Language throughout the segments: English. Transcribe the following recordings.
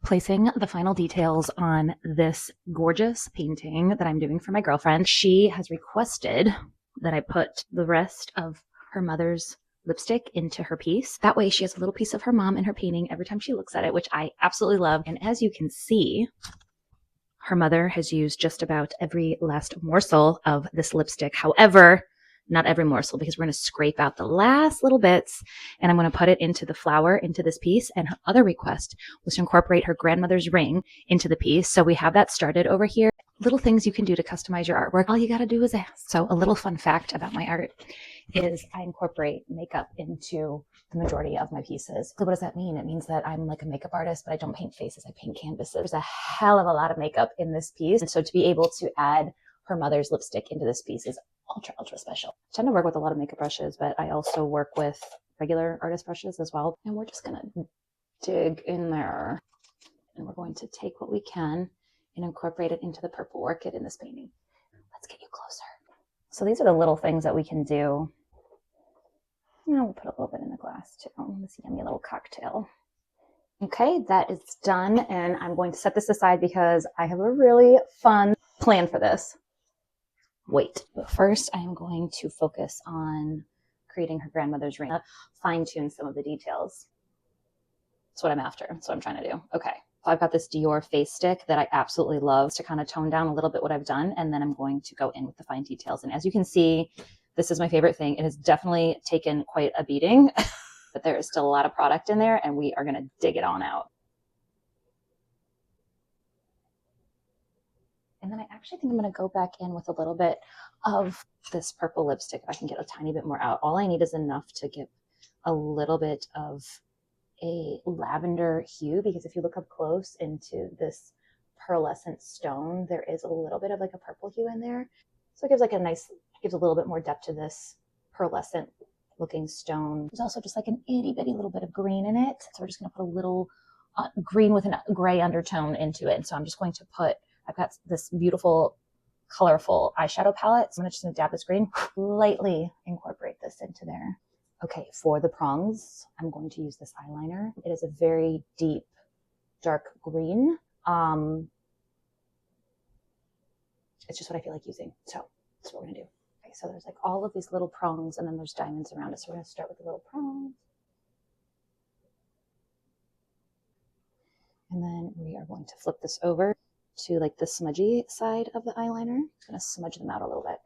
placing the final details on this gorgeous painting that I'm doing for my girlfriend. She has requested that I put the rest of her mother's lipstick into her piece. That way she has a little piece of her mom in her painting every time she looks at it, which I absolutely love. And as you can see, her mother has used just about every last morsel of this lipstick. However, not every morsel, because we're going to scrape out the last little bits and I'm going to put it into the flower, into this piece. And her other request was to incorporate her grandmother's ring into the piece. So we have that started over here. Little things you can do to customize your artwork. All you got to do is ask. So a little fun fact about my art is I incorporate makeup into the majority of my pieces. So what does that mean? It means that I'm like a makeup artist, but I don't paint faces. I paint canvases. There's a hell of a lot of makeup in this piece. And so to be able to add her mother's lipstick into this piece is ultra special. I tend to work with a lot of makeup brushes, but I also work with regular artist brushes as well. And we're just going to dig in there and we're going to take what we can and incorporate it into the purple orchid in this painting. Let's get you closer. So these are the little things that we can do. We'll put a little bit in the glass too. This yummy little cocktail. Okay, that is done. And I'm going to set this aside because I have a really fun plan for this. Wait, but first I'm going to focus on creating her grandmother's ring, fine tune some of the details. That's what I'm after. That's what I'm trying to do. Okay. I've got this Dior face stick that I absolutely love to kind of tone down a little bit what I've done. And then I'm going to go in with the fine details. And as you can see, this is my favorite thing. It has definitely taken quite a beating, but there is still a lot of product in there and we are going to dig it on out. And then I actually think I'm going to go back in with a little bit of this purple lipstick. If I can get a tiny bit more out. All I need is enough to give a little bit of a lavender hue, because if you look up close into this pearlescent stone, there is a little bit of like a purple hue in there. So it gives like a nice, gives a little bit more depth to this pearlescent looking stone. There's also just like an itty bitty little bit of green in it. So we're just going to put a little green with a gray undertone into it. And so I'm just going to put, I've got this beautiful, colorful eyeshadow palette. So I'm just going to dab this green, lightly incorporate this into there. Okay, for the prongs, I'm going to use this eyeliner. It is a very deep, dark green. It's just what I feel like using. So that's what we're going to do. Okay, so there's like all of these little prongs and then there's diamonds around it. So we're going to start with the little prongs. And then we are going to flip this over to like the smudgy side of the eyeliner. I'm going to smudge them out a little bit.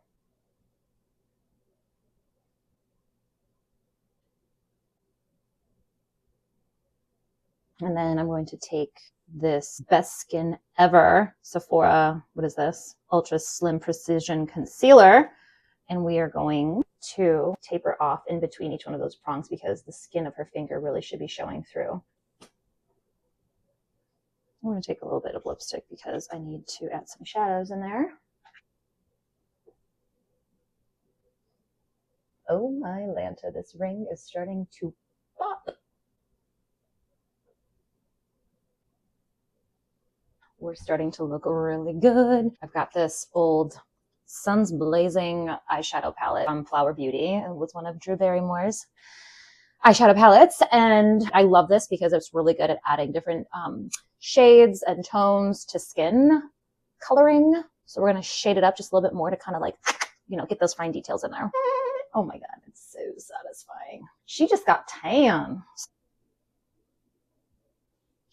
And then I'm going to take this Best Skin Ever Sephora, what is this? Ultra Slim Precision Concealer. And we are going to taper off in between each one of those prongs because the skin of her finger really should be showing through. I'm going to take a little bit of lipstick because I need to add some shadows in there. Oh my Lanta, this ring is starting to pop. We're starting to look really good. I've got this old Suns Blazing eyeshadow palette from Flower Beauty. It was one of Drew Barrymore's eyeshadow palettes. And I love this because it's really good at adding different shades and tones to skin coloring. So we're going to shade it up just a little bit more to kind of like, you know, get those fine details in there. Oh my God, it's so satisfying. She just got tan.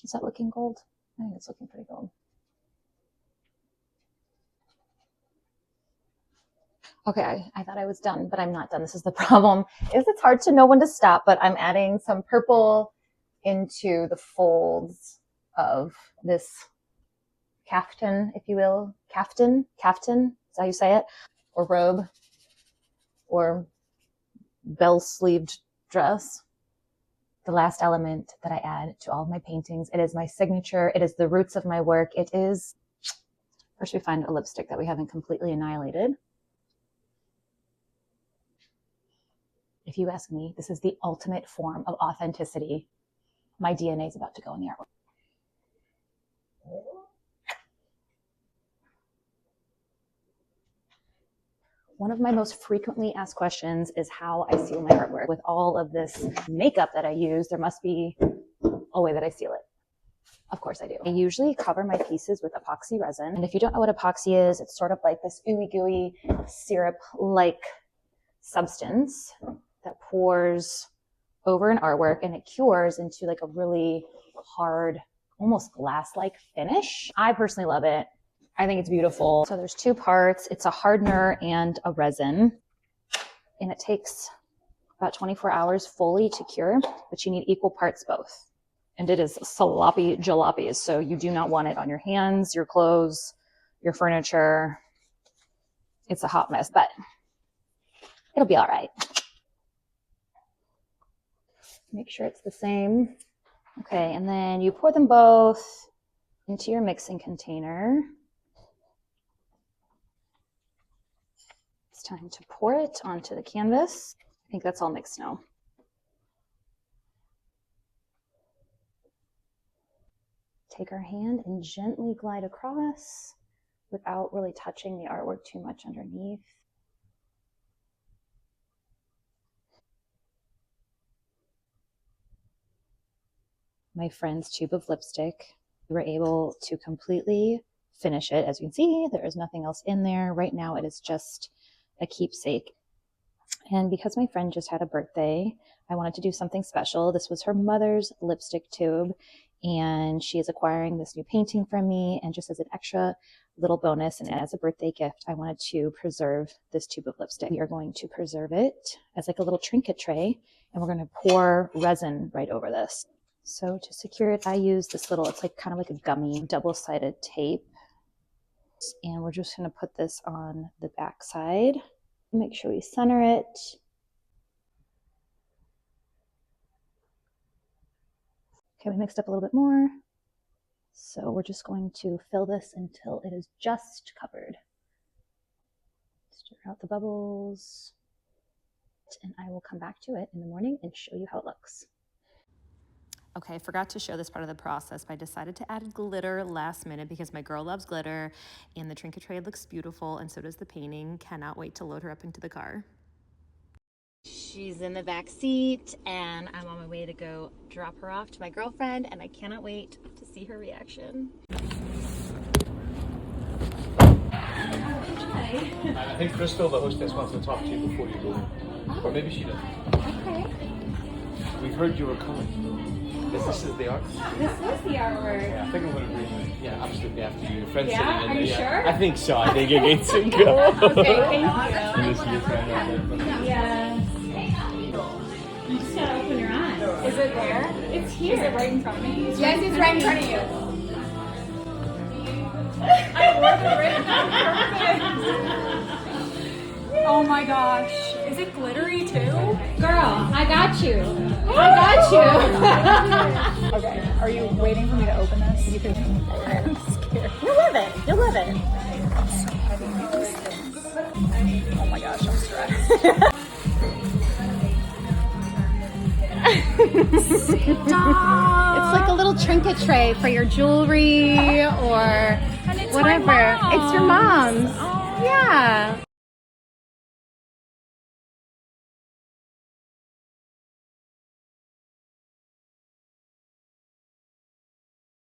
Is that looking gold? I think it's looking pretty gold. Okay, I thought I was done, but I'm not done. This is the problem, is it's hard to know when to stop, but I'm adding some purple into the folds of this caftan, if you will. Caftan is how you say it, or robe, or bell-sleeved dress. The last element that I add to all of my paintings. It is my signature. It is the roots of my work. It is, first we find a lipstick that we haven't completely annihilated. If you ask me, this is the ultimate form of authenticity. My DNA is about to go in the artwork. One of my most frequently asked questions is how I seal my artwork. With all of this makeup that I use, there must be a way that I seal it. Of course I do. I usually cover my pieces with epoxy resin. And if you don't know what epoxy is, it's sort of like this ooey gooey syrup-like substance that pours over an artwork and it cures into like a really hard, almost glass-like finish. I personally love it. I think it's beautiful. So there's two parts. It's a hardener and a resin. And it takes about 24 hours fully to cure, but you need equal parts both. And it is sloppy jalopy, so you do not want it on your hands, your clothes, your furniture. It's a hot mess, but it'll be all right. Make sure it's the same. Okay, and then you pour them both into your mixing container. It's time to pour it onto the canvas. I think that's all mixed now. Take our hand and gently glide across without really touching the artwork too much underneath. My friend's tube of lipstick, we were able to completely finish it. As you can see, there is nothing else in there. Right now it is just a keepsake. And because my friend just had a birthday, I wanted to do something special. This was her mother's lipstick tube, and she is acquiring this new painting from me. And just as an extra little bonus and as a birthday gift, I wanted to preserve this tube of lipstick. We are going to preserve it as like a little trinket tray, and we're going to pour resin right over this. So to secure it, I use this little, it's like kind of like a gummy double-sided tape. And we're just going to put this on the back side. Make sure we center it. Okay, we mixed up a little bit more. So we're just going to fill this until it is just covered. Stir out the bubbles. And I will come back to it in the morning and show you how it looks. Okay, I forgot to show this part of the process, but I decided to add glitter last minute because my girl loves glitter and the trinket tray looks beautiful and so does the painting. Cannot wait to load her up into the car. She's in the back seat and I'm on my way to go drop her off to my girlfriend and I cannot wait to see her reaction. Hi. I think Crystal, the hostess, wants to talk to you before you go in. Oh. Or maybe she doesn't. Okay. We heard you were coming. This is the art? This is the artwork. Yeah, I think I'm going to bring it. Yeah, absolutely after you. Your friend's Yeah? sitting in Are there. you sure? I think so. I think it needs to go. Okay, thank you. You see your friend right there. Yes. You just gotta open your eyes. Is it there? It's here. Is it right in front of me? Yes, it's right in front of you. I wore the ring. Perfect. Oh my gosh. Is it glittery too? Girl, I got you. I got you. Okay. Are you waiting for me to open this? You can. I'm scared. You'll love it. You'll love it. Oh my gosh, I'm stressed. It's like a little trinket tray for your jewelry or And it's whatever. my mom's. It's your mom's. Oh. Yeah.